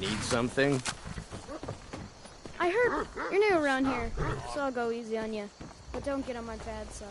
Need something? I heard you're new around here, so I'll go easy on you. But don't get on my bad side.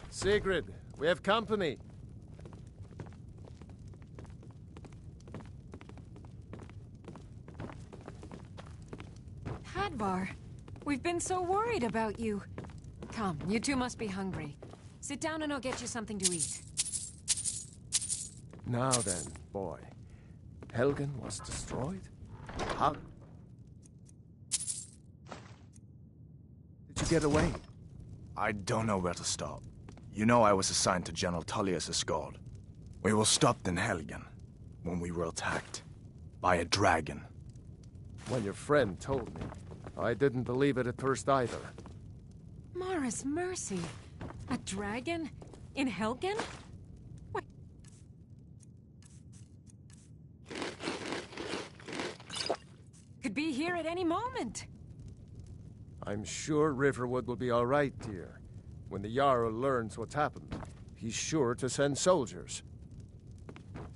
Sigrid, we have company. Hadvar, we've been so worried about you. Come, you two must be hungry. Sit down and I'll get you something to eat. Now then, boy. Helgen was destroyed? How did you get away? I don't know where to start. You know I was assigned to General Tullius' escort. We were stopped in Helgen when we were attacked by a dragon. When your friend told me, I didn't believe it at first either. Mara's mercy. A dragon? In Helgen? What? Could be here at any moment. I'm sure Riverwood will be all right, dear. When the Jarl learns what's happened, he's sure to send soldiers.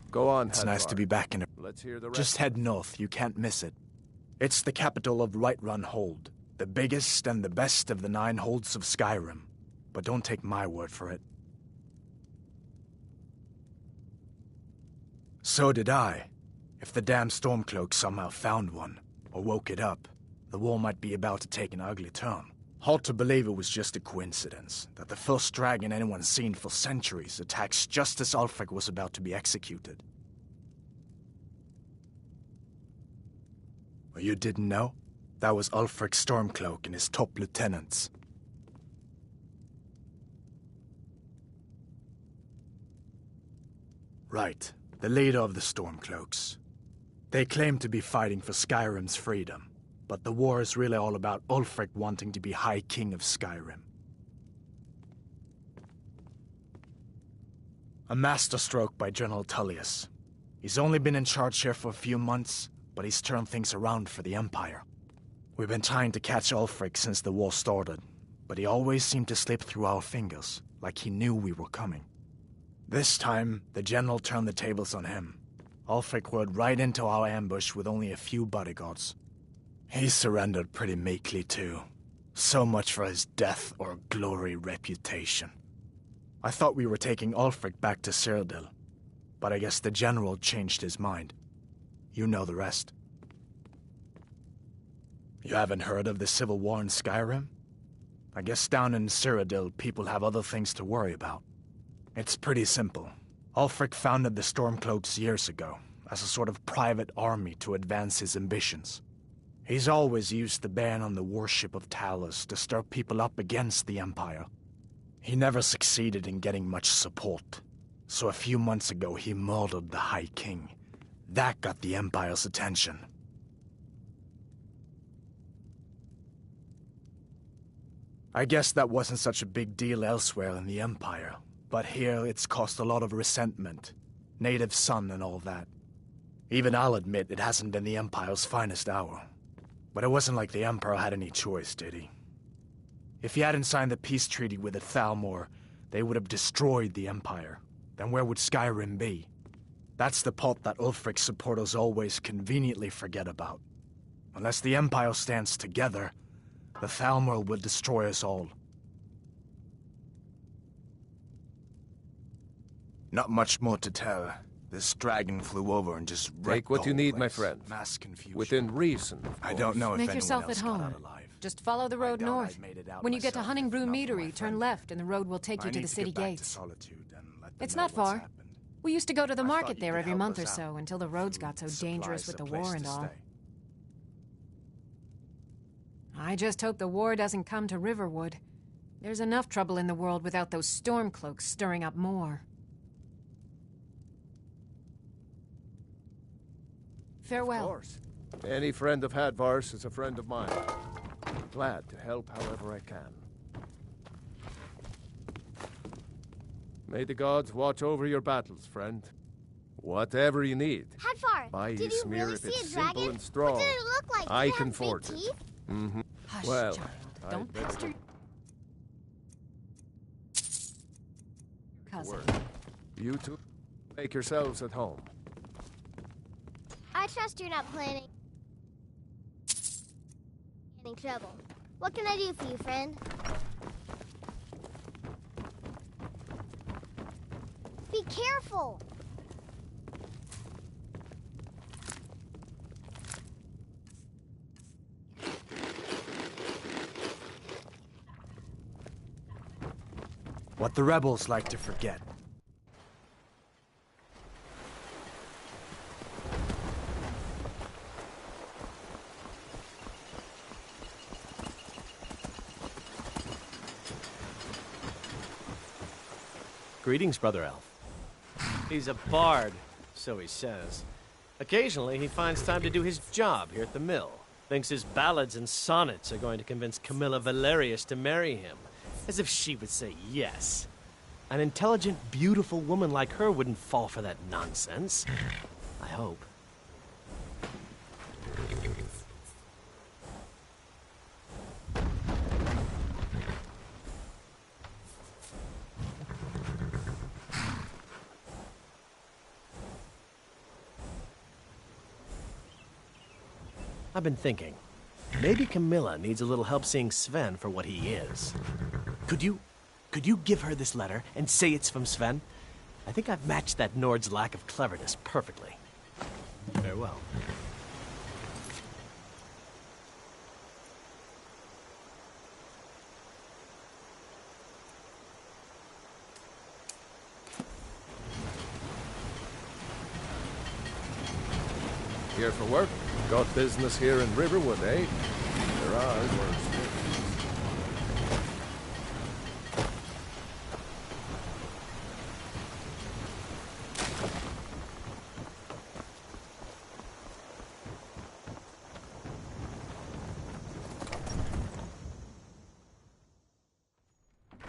Go on, It's nice to be back in it. Let's hear the rest. Just head north, you can't miss it. It's the capital of Whiterun Hold, the biggest and the best of the 9 holds of Skyrim. But don't take my word for it. So did I. If the damn Stormcloak somehow found one, or woke it up, the war might be about to take an ugly turn. Hard to believe it was just a coincidence that the first dragon anyone's seen for centuries attacks just as Ulfric was about to be executed. Well, you didn't know? That was Ulfric's Stormcloak and his top lieutenants. Right, the leader of the Stormcloaks. They claim to be fighting for Skyrim's freedom. But the war is really all about Ulfric wanting to be High King of Skyrim. A masterstroke by General Tullius. He's only been in charge here for a few months, but he's turned things around for the Empire. We've been trying to catch Ulfric since the war started, but he always seemed to slip through our fingers, like he knew we were coming. This time, the General turned the tables on him. Ulfric rode right into our ambush with only a few bodyguards. He surrendered pretty meekly, too. So much for his death or glory reputation. I thought we were taking Ulfric back to Cyrodiil, but I guess the General changed his mind. You know the rest. You haven't heard of the Civil War in Skyrim? I guess down in Cyrodiil, people have other things to worry about. It's pretty simple. Ulfric founded the Stormcloaks years ago, as a sort of private army to advance his ambitions. He's always used the ban on the worship of Talos to stir people up against the Empire. He never succeeded in getting much support, so a few months ago he murdered the High King. That got the Empire's attention. I guess that wasn't such a big deal elsewhere in the Empire, but here it's caused a lot of resentment. Native son and all that. Even I'll admit it hasn't been the Empire's finest hour. But it wasn't like the Emperor had any choice, did he? If he hadn't signed the peace treaty with the Thalmor, they would have destroyed the Empire. Then where would Skyrim be? That's the part that Ulfric's supporters always conveniently forget about. Unless the Empire stands together, the Thalmor will destroy us all. Not much more to tell. This dragon flew over and just wrecked Take what the you whole need, my place. friend. Mass confusion. Within reason, of I course. don't know if Make anyone yourself else at got out home. alive. Just follow the road I doubt north. I made it out When you get to myself, Hunningbrew if not for my Meadery, turn friend. left and the road will take I you to need the city get back to gates. Solitude and let them It's know not what's far. happened. We used to go to the I thought market you there could every help month or us so out. until the roads Food, got so supplies, dangerous with a the place war to and all. stay. I just hope the war doesn't come to Riverwood. There's enough trouble in the world without those Stormcloaks stirring up more. Farewell. Of course. Any friend of Hadvar's is a friend of mine. Glad to help however I can. May the gods watch over your battles, friend. Whatever you need. Hadvar, Buy did you smear really if see it's a simple dragon? and strong. What did it look like? I Did it can have big forge it. teeth? Mm-hmm. Hush, Well, child. I'd Don't better pester cousin. Word. You two, make yourselves at home. I trust you're not planning any trouble. What can I do for you, friend? Be careful! What the rebels like to forget. Greetings, Brother Elf. He's a bard, so he says. Occasionally, he finds time to do his job here at the mill. Thinks his ballads and sonnets are going to convince Camilla Valerius to marry him. As if she would say yes. An intelligent, beautiful woman like her wouldn't fall for that nonsense. I hope. I've been thinking. Maybe Camilla needs a little help seeing Sven for what he is. Could you give her this letter and say it's from Sven? I think I've matched that Nord's lack of cleverness perfectly. Farewell. Here for work? Got business here in Riverwood, eh? There are worse things.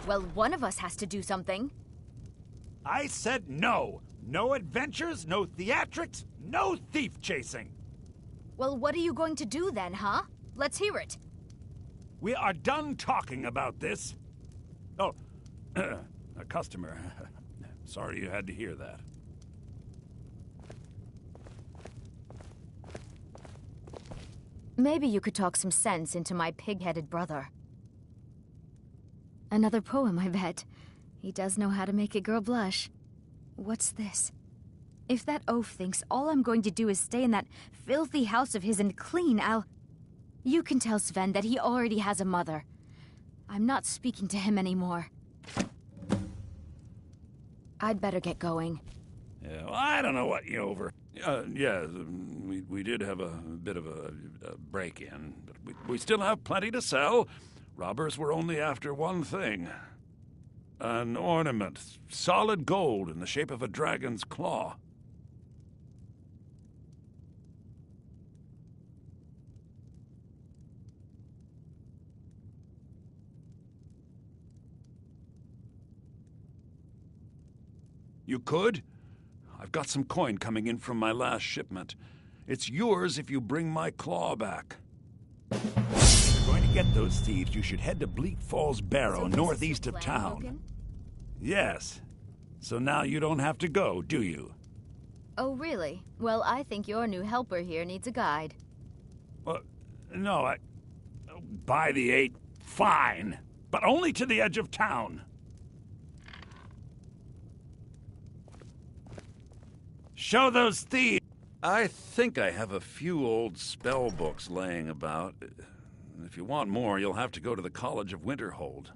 Well, one of us has to do something. I said no. No adventures, no theatrics, no thief chasing. Well, what are you going to do then, huh? Let's hear it. We are done talking about this. Oh, a customer. Sorry you had to hear that. Maybe you could talk some sense into my pig-headed brother. Another poem, I bet. He does know how to make a girl blush. What's this? If that oaf thinks all I'm going to do is stay in that filthy house of his and clean, You can tell Sven that he already has a mother. I'm not speaking to him anymore. I'd better get going. Yeah, well, I don't know what you over. Yeah, we did have a bit of a break-in, but we still have plenty to sell. Robbers were only after one thing. An ornament, solid gold in the shape of a dragon's claw. You could? I've got some coin coming in from my last shipment. It's yours if you bring my claw back. If you're going to get those thieves, you should head to Bleak Falls Barrow, northeast of town. Logan? Yes. So now you don't have to go, do you? Oh, really? Well, I think your new helper here needs a guide. Well, no, by the 8, fine. But only to the edge of town. Show those thieves! I think I have a few old spell books laying about. If you want more, you'll have to go to the College of Winterhold.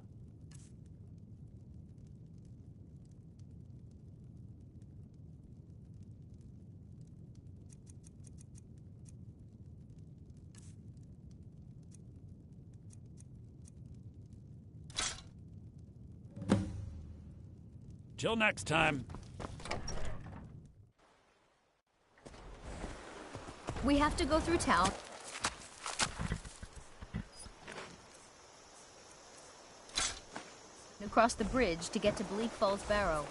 Till next time. We have to go through town. Across the bridge to get to Bleak Falls Barrow.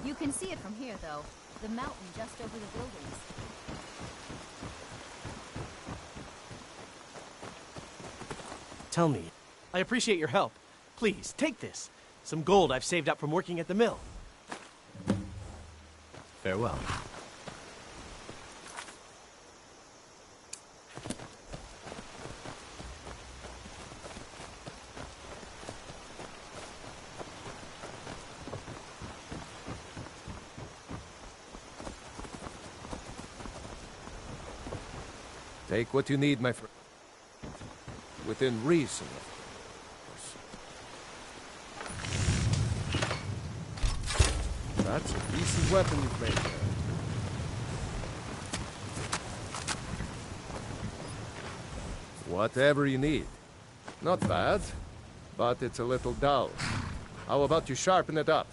You can see it from here, though. The mountain just over the buildings. Tell me, I appreciate your help. Please, take this. Some gold I've saved up from working at the mill. Farewell. Take what you need, my friend. Within reason, of course. That's a decent weapon you've made there. Whatever you need. Not bad, but it's a little dull. How about you sharpen it up?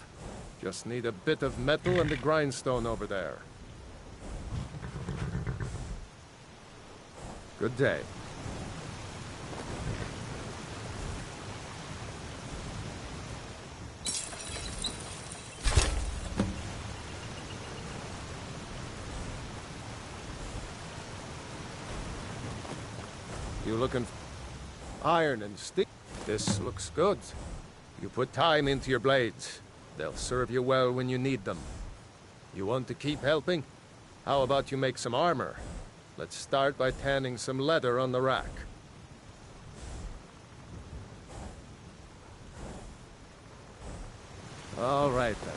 Just need a bit of metal and a grindstone over there. Good day. You looking for iron and steel? This looks good. You put time into your blades. They'll serve you well when you need them. You want to keep helping? How about you make some armor? Let's start by tanning some leather on the rack. All right, then.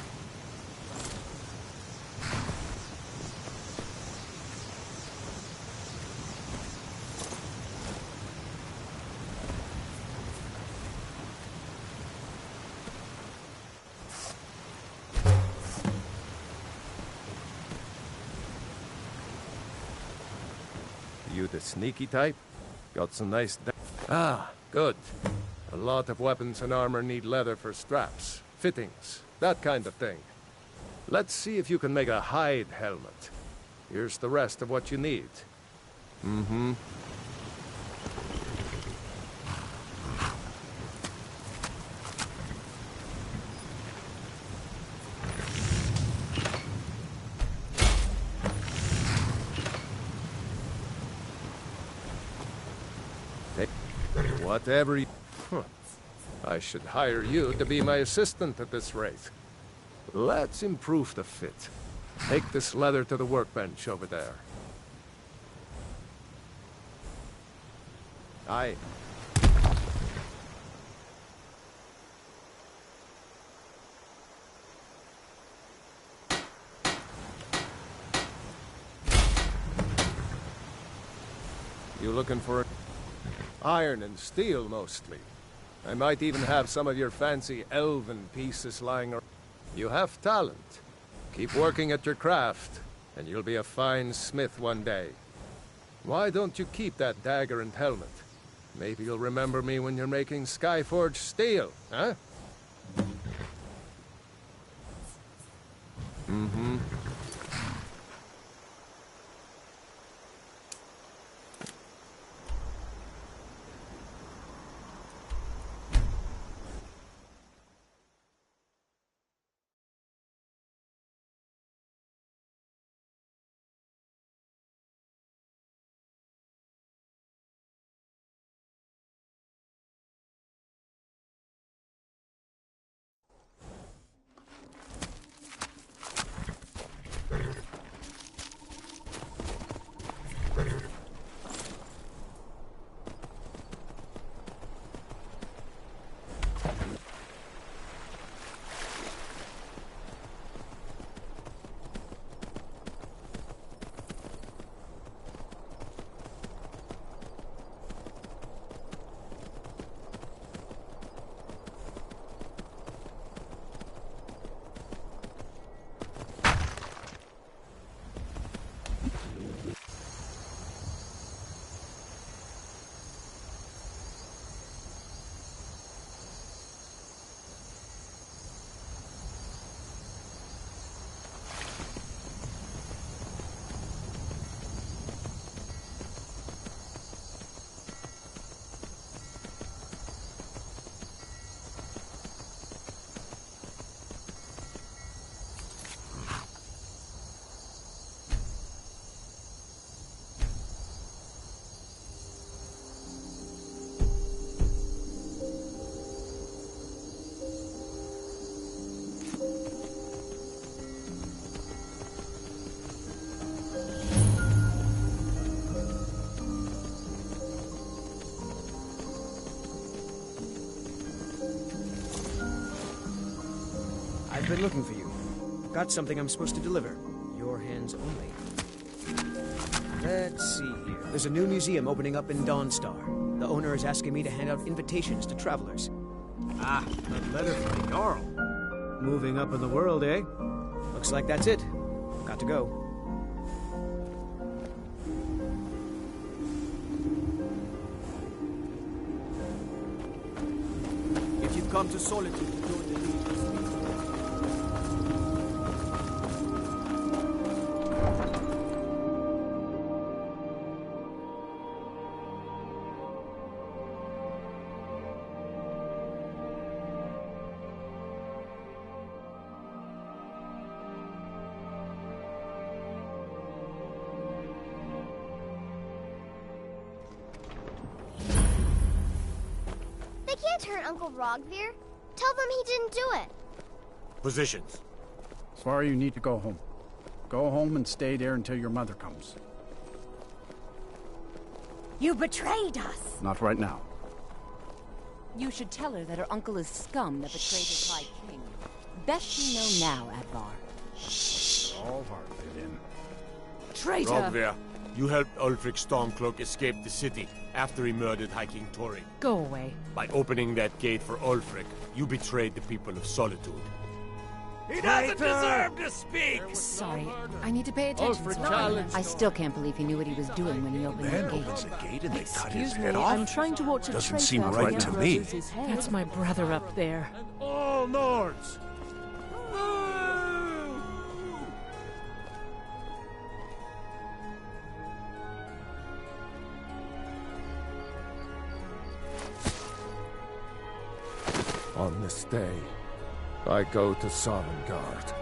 You the sneaky type? Got some nice... Ah, good. A lot of weapons and armor need leather for straps, fittings, that kind of thing. Let's see if you can make a hide helmet. Here's the rest of what you need. Mm-hmm. Whatever you... Huh. I should hire you to be my assistant at this rate. Let's improve the fit. Take this leather to the workbench over there. Aye. You looking for... Iron and steel, mostly. I might even have some of your fancy elven pieces lying around. You have talent. Keep working at your craft, and you'll be a fine smith one day. Why don't you keep that dagger and helmet? Maybe you'll remember me when you're making Skyforged steel, huh? Mm-hmm. I've been looking for you. Got something I'm supposed to deliver. Your hands only. Let's see here. There's a new museum opening up in Dawnstar. The owner is asking me to hand out invitations to travelers. Ah, a letter from the Jarl. Moving up in the world, eh? Looks like that's it. Got to go. If you've come to Solitude to join the Legion, Turn Uncle Rogvir? Tell them he didn't do it. Positions. Sorry, you need to go home. Go home and stay there until your mother comes. You betrayed us! Not right now. You should tell her that her uncle is scum that betrayed his High King. Best you know now, Advar. All heart in. Traitor! Rogvir, you helped Ulfric Stormcloak escape the city after he murdered High King Tori. Go away. By opening that gate for Ulfric, you betrayed the people of Solitude. He doesn't deserve to speak! Sorry, I need to pay attention. Ulfric challenged. I still can't believe he knew what he was doing when he opened the gate. opens the gate and they cut his Excuse head me, off? I'm trying to watch a Doesn't traitor seem as right the to Emperor me. loses his head. That's my brother up there. All Nords! On this day, I go to Sovngarde.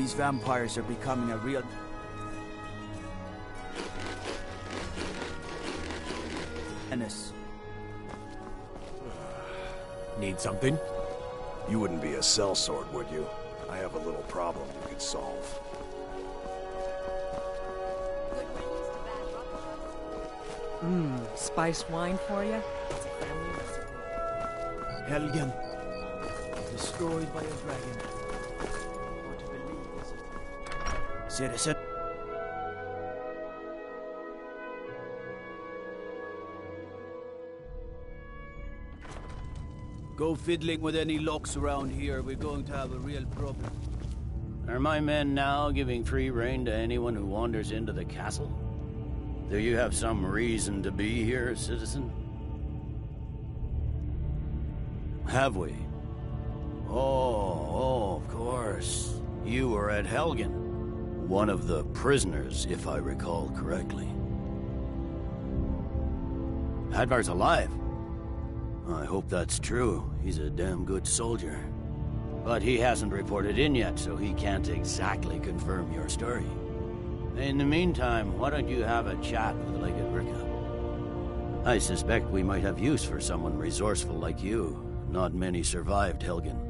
these vampires are becoming a real... menace. Need something? You wouldn't be a sellsword, would you? I have a little problem you could solve. Spice wine for you? It's a family recipe. Helgen. Destroyed by a dragon. What to believe is it? Citizen. Go fiddling with any locks around here. We're going to have a real problem. Are my men now giving free rein to anyone who wanders into the castle? Do you have some reason to be here, citizen? Have we? Oh, of course. You were at Helgen. One of the prisoners, if I recall correctly. Hadvar's alive. I hope that's true. He's a damn good soldier. But he hasn't reported in yet, so he can't exactly confirm your story. In the meantime, why don't you have a chat with Legate Ricka? I suspect we might have use for someone resourceful like you. Not many survived Helgen.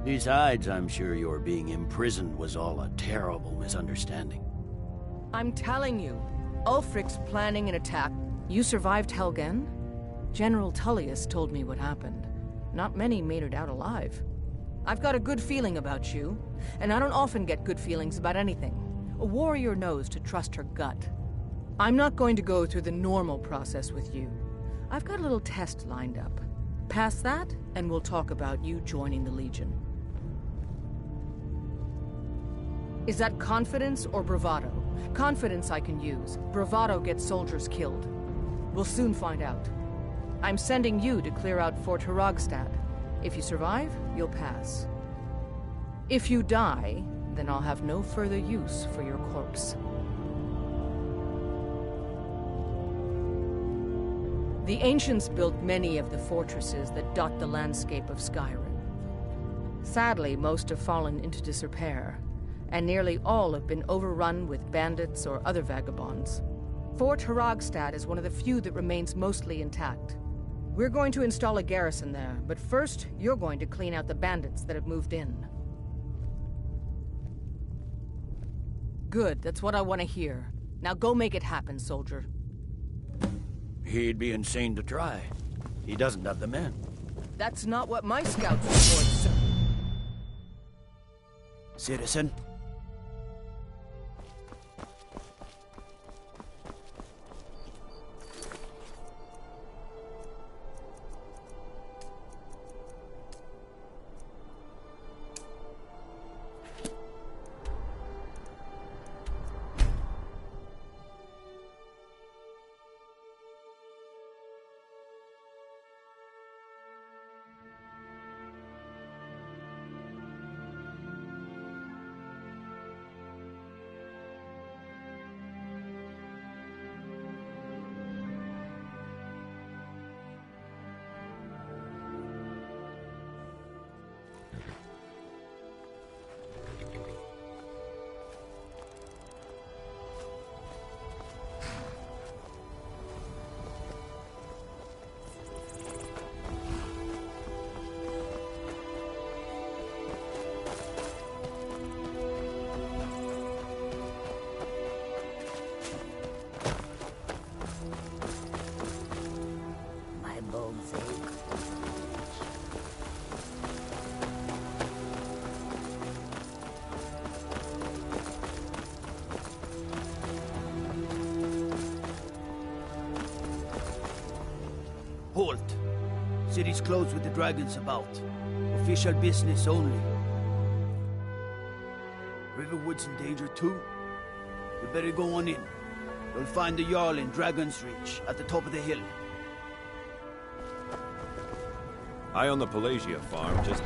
Besides, I'm sure your being imprisoned was all a terrible misunderstanding. I'm telling you, Ulfric's planning an attack. You survived Helgen? General Tullius told me what happened. Not many made it out alive. I've got a good feeling about you, and I don't often get good feelings about anything. A warrior knows to trust her gut. I'm not going to go through the normal process with you. I've got a little test lined up. Pass that, and we'll talk about you joining the Legion. Is that confidence or bravado? Confidence I can use. Bravado gets soldiers killed. We'll soon find out. I'm sending you to clear out Fort Haragstad. If you survive, you'll pass. If you die, then I'll have no further use for your corpse. The ancients built many of the fortresses that dot the landscape of Skyrim. Sadly, most have fallen into disrepair, and nearly all have been overrun with bandits or other vagabonds. Fort Haragstad is one of the few that remains mostly intact. We're going to install a garrison there, but first, you're going to clean out the bandits that have moved in. Good, that's what I want to hear. Now go make it happen, soldier. He'd be insane to try. He doesn't have the men. That's not what my scouts report, sir. Citizen? Halt. City's closed with the dragons about. Official business only. Riverwood's in danger too. We better go on in. We'll find the Jarl in Dragon's Reach, at the top of the hill. I own the Pelagia farm, just...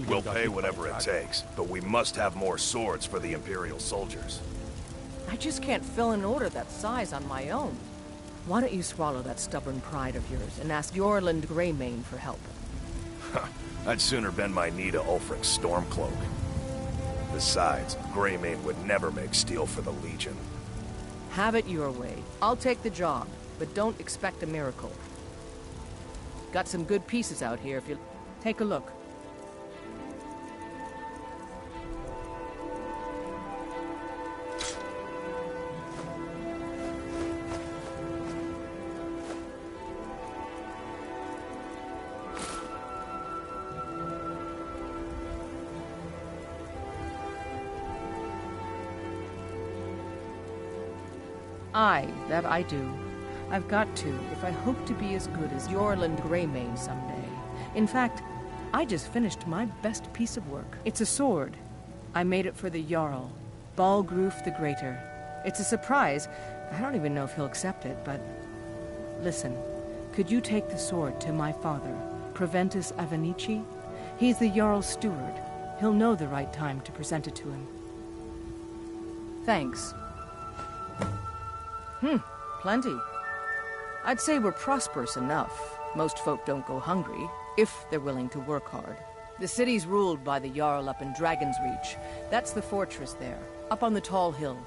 We'll pay whatever it takes, but we must have more swords for the Imperial soldiers. I just can't fill an order that size on my own. Why don't you swallow that stubborn pride of yours and ask Yorland Greymane for help? I'd sooner bend my knee to Ulfric's Stormcloak. Besides, Greymane would never make steel for the Legion. Have it your way. I'll take the job, but don't expect a miracle. Got some good pieces out here if you... Take a look. Aye, that I do. I've got to, if I hope to be as good as Yorland Greymane someday. In fact, I just finished my best piece of work. It's a sword. I made it for the Jarl, Balgruf the Greater. It's a surprise. I don't even know if he'll accept it, but... Listen, could you take the sword to my father, Proventus Avenici? He's the Jarl's steward. He'll know the right time to present it to him. Thanks. Plenty. I'd say we're prosperous enough. Most folk don't go hungry, if they're willing to work hard. The city's ruled by the Jarl up in Dragon's Reach. That's the fortress there, up on the tall hill.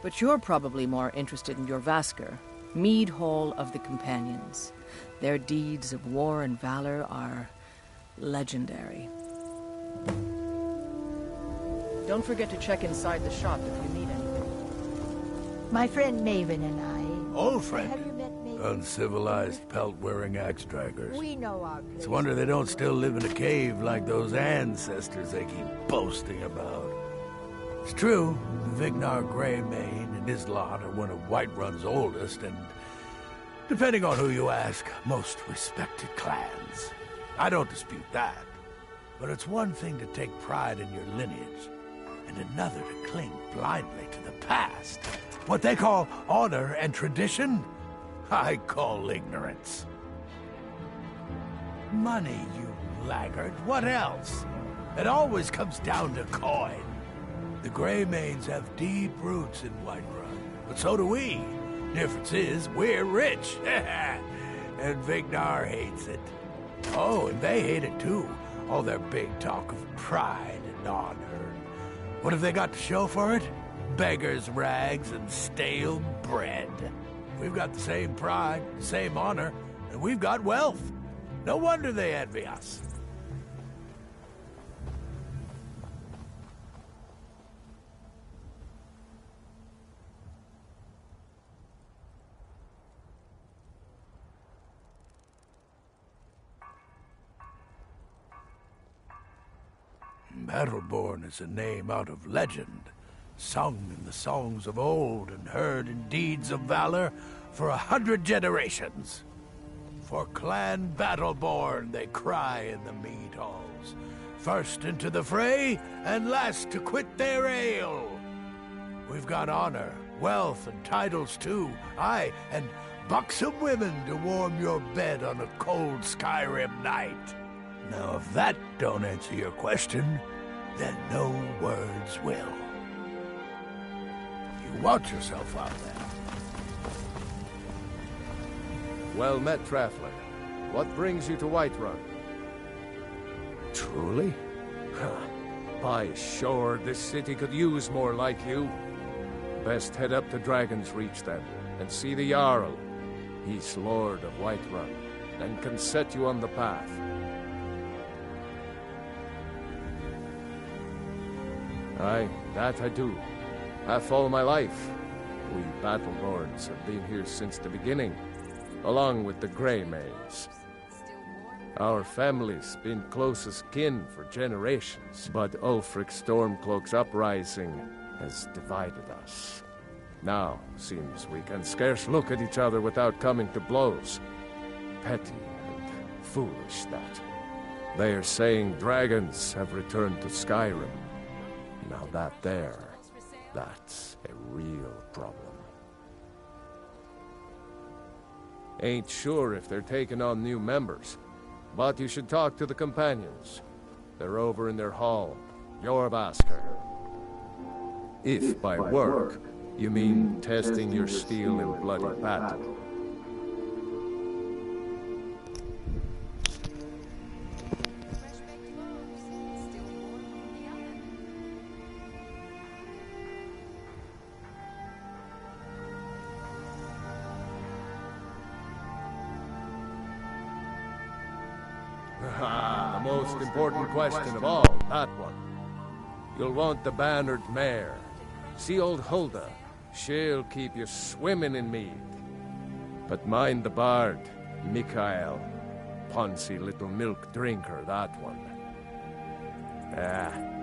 But you're probably more interested in your Vasker, Mead Hall of the Companions. Their deeds of war and valor are legendary. Don't forget to check inside the shop if you need anything. My friend Maven and I... Old friend? Have you met Maven? Uncivilized, pelt-wearing axe-draggers. We know our place. It's a wonder they don't still live in a cave like those ancestors they keep boasting about. It's true, Vignar Greymane and his lot are one of Whiterun's oldest and, depending on who you ask, most respected clans. I don't dispute that. But it's one thing to take pride in your lineage, and another to cling blindly to the past. What they call honor and tradition, I call ignorance. Money, you laggard. What else? It always comes down to coin. The Greymanes have deep roots in Whiterun, but so do we. Difference is, we're rich. And Vignar hates it. Oh, and they hate it too. All their big talk of pride and honor. What have they got to show for it? Beggars' rags and stale bread. We've got the same pride, the same honor, and we've got wealth. No wonder they envy us. Battleborn is a name out of legend, sung in the songs of old and heard in deeds of valor for 100 generations. For Clan Battleborn they cry in the mead halls, first into the fray and last to quit their ale. We've got honor, wealth, and titles too, aye, and buxom women to warm your bed on a cold Skyrim night. Now, if that don't answer your question, then no words will. You watch yourself out there. Well met, Traveler. What brings you to Whiterun? Truly? By shore, this city could use more like you. Best head up to Dragon's Reach then, and see the Jarl. He's Lord of Whiterun, and can set you on the path. Aye, that I do. Half all my life. We Battleborns have been here since the beginning, along with the Greymanes. Our family's been closest kin for generations, but Ulfric Stormcloak's uprising has divided us. Now, seems we can scarce look at each other without coming to blows. Petty and foolish, that. They are saying dragons have returned to Skyrim. Now that's a real problem. Ain't sure if they're taking on new members, but you should talk to the companions. They're over in their hall, Jorvaskr. If by work, you mean testing your steel in bloody battle. The most important question of all, that one. You'll want the bannered mare. See old Hulda. She'll keep you swimming in mead. But mind the bard, Mikael. Poncy little milk drinker, that one.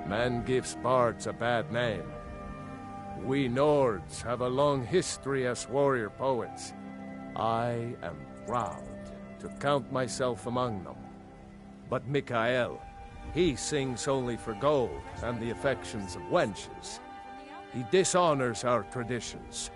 Man gives bards a bad name. We Nords have a long history as warrior poets. I am proud to count myself among them. But Mikael, he sings only for gold and the affections of wenches. He dishonors our traditions.